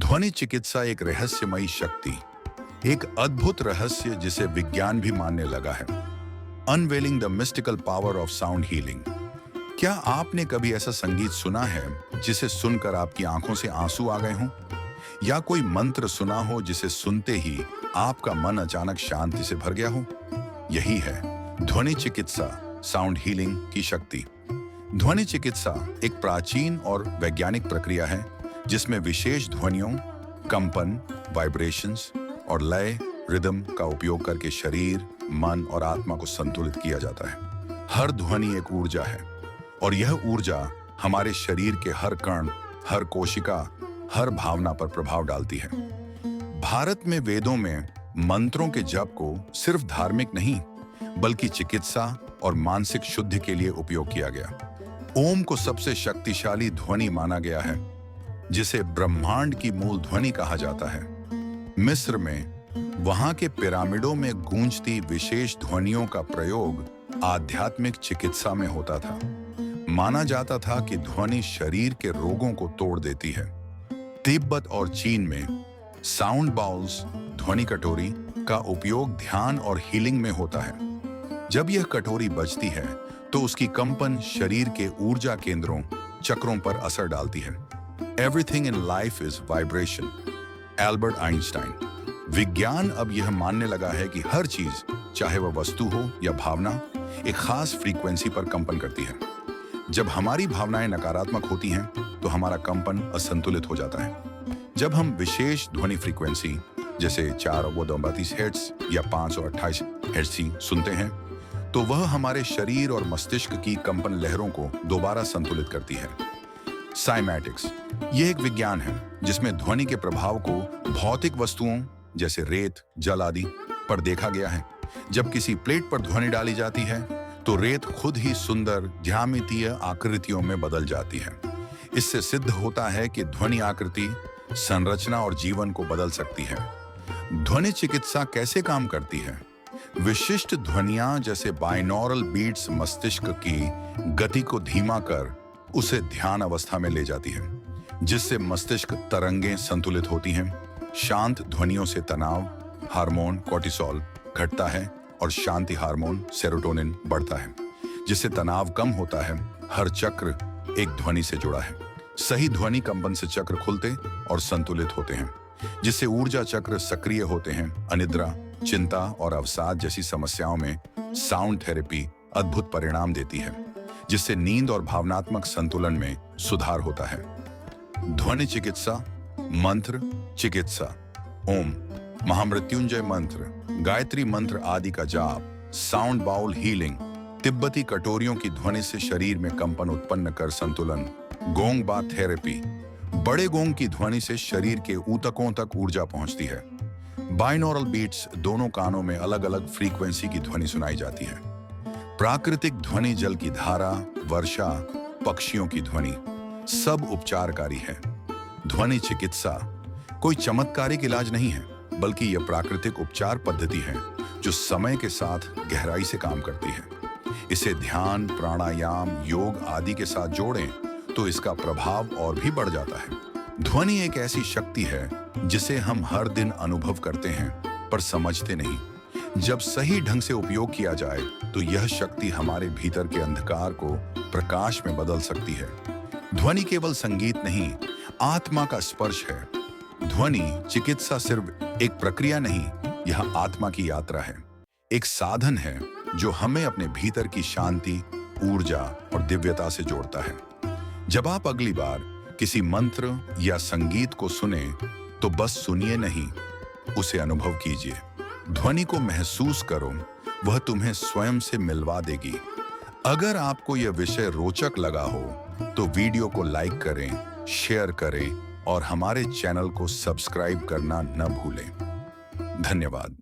ध्वनि चिकित्सा एक रहस्यमयी शक्ति, एक अद्भुत रहस्य जिसे विज्ञान भी मानने लगा है। Unveiling the mystical power of sound healing. क्या आपने कभी ऐसा संगीत सुना है जिसे सुनकर आपकी आंखों से आंसू आ गए हों? या कोई मंत्र सुना हो जिसे सुनते ही आपका मन अचानक शांति से भर गया हो? यही है ध्वनि चिकित्सा, साउंड हीलिंग की शक्ति। ध्वनि चिकित्सा एक प्राचीन और वैज्ञानिक प्रक्रिया है जिसमें विशेष ध्वनियों, कंपन, वाइब्रेशंस और लय, रिदम का उपयोग करके शरीर, मन और आत्मा को संतुलित किया जाता है। हर ध्वनि एक ऊर्जा है और यह ऊर्जा हमारे शरीर के हर कण, हर कोशिका, हर भावना पर प्रभाव डालती है। भारत में वेदों में मंत्रों के जप को सिर्फ धार्मिक नहीं बल्कि चिकित्सा और मानसिक शुद्धि के लिए उपयोग किया गया। ओम को सबसे शक्तिशाली ध्वनि माना गया है, जिसे ब्रह्मांड की मूल ध्वनि कहा जाता है। मिस्र में वहां के पिरामिडों में गूंजती विशेष ध्वनियों का प्रयोग आध्यात्मिक चिकित्सा में होता था। माना जाता था कि ध्वनि शरीर के रोगों को तोड़ देती है। तिब्बत और चीन में साउंड बाउल्स, ध्वनि कटोरी का उपयोग ध्यान और हीलिंग में होता है। जब यह कटोरी बजती है तो उसकी कंपन शरीर के ऊर्जा केंद्रों, चक्रों पर असर डालती है। Everything in life is vibration. Albert Einstein. विज्ञान अब यह मानने लगा है कि हर चीज, चाहे वह वस्तु हो या भावना, एक खास फ्रीक्वेंसी पर कंपन करती है। जब हमारी भावनाएं नकारात्मक होती हैं तो हमारा कंपन असंतुलित हो जाता है। जब हम विशेष ध्वनि फ्रीक्वेंसी जैसे 432 हर्ट्ज या 528 हर्ट्ज सुनते हैं तो वह हमारे शरीर और मस्तिष्क की कंपन लहरों को दोबारा संतुलित करती है। साइमैटिक्स यह एक विज्ञान है जिसमें ध्वनि के प्रभाव को भौतिक वस्तुओं जैसे रेत, जल आदि पर देखा गया है। जब किसी प्लेट पर ध्वनि डाली जाती है तो रेत खुद ही सुंदर ज्यामितीय आकृतियों में बदल जाती है। इससे सिद्ध होता है कि ध्वनि आकृति, संरचना और जीवन को बदल सकती है। ध्वनि चिकित्सा कैसे काम करती है? विशिष्ट ध्वनियां जैसे बाइनॉरल बीट्स मस्तिष्क की गति को धीमा कर उसे ध्यान अवस्था में ले जाती है, जिससे मस्तिष्क तरंगें संतुलित होती हैं। शांत ध्वनियों से तनाव हार्मोन कोर्टिसोल घटता है और शांति हार्मोन सेरोटोनिन बढ़ता है, जिससे तनाव कम होता है। हर चक्र एक ध्वनि से जुड़ा है। सही ध्वनि कंपन से चक्र खुलते और संतुलित होते हैं, जिससे ऊर्जा चक्र सक्रिय होते हैं। अनिद्रा, चिंता और अवसाद जैसी समस्याओं में साउंड थेरेपी अद्भुत परिणाम देती है, जिससे नींद और भावनात्मक संतुलन में सुधार होता है। ध्वनि चिकित्सा, मंत्र चिकित्सा। ओम, महामृत्युंजय मंत्र, गायत्री मंत्र आदि का जाप, साउंड बाउल हीलिंग, तिब्बती कटोरियों की ध्वनि से शरीर में कंपन उत्पन्न कर संतुलन। गोंगबा थेरेपी, बड़े गोंग की ध्वनि से शरीर के ऊतकों तक ऊर्जा पहुंचती है। बाइनॉरल बीट्स, दोनों कानों में अलग अलग फ्रीक्वेंसी की ध्वनि सुनाई जाती है। प्राकृतिक ध्वनि, जल की धारा, वर्षा, पक्षियों की ध्वनि, सब उपचारकारी है। ध्वनि चिकित्सा कोई चमत्कारिक इलाज नहीं है, बल्कि यह प्राकृतिक उपचार पद्धति है जो समय के साथ गहराई से काम करती है। इसे ध्यान, प्राणायाम, योग आदि के साथ जोड़ें तो इसका प्रभाव और भी बढ़ जाता है। ध्वनि एक ऐसी शक्ति है जिसे हम हर दिन अनुभव करते हैं पर समझते नहीं। जब सही ढंग से उपयोग किया जाए तो यह शक्ति हमारे भीतर के अंधकार को प्रकाश में बदल सकती है। ध्वनि केवल संगीत नहीं, आत्मा का स्पर्श है। ध्वनि चिकित्सा सिर्फ एक प्रक्रिया नहीं, यह आत्मा की यात्रा है। एक साधन है जो हमें अपने भीतर की शांति, ऊर्जा और दिव्यता से जोड़ता है। जब आप अगली बार किसी मंत्र या संगीत को सुने तो बस सुनिए नहीं, उसे अनुभव कीजिए। ध्वनि को महसूस करो, वह तुम्हें स्वयं से मिलवा देगी। अगर आपको यह विषय रोचक लगा हो तो वीडियो को लाइक करें, शेयर करें और हमारे चैनल को सब्सक्राइब करना न भूलें। धन्यवाद।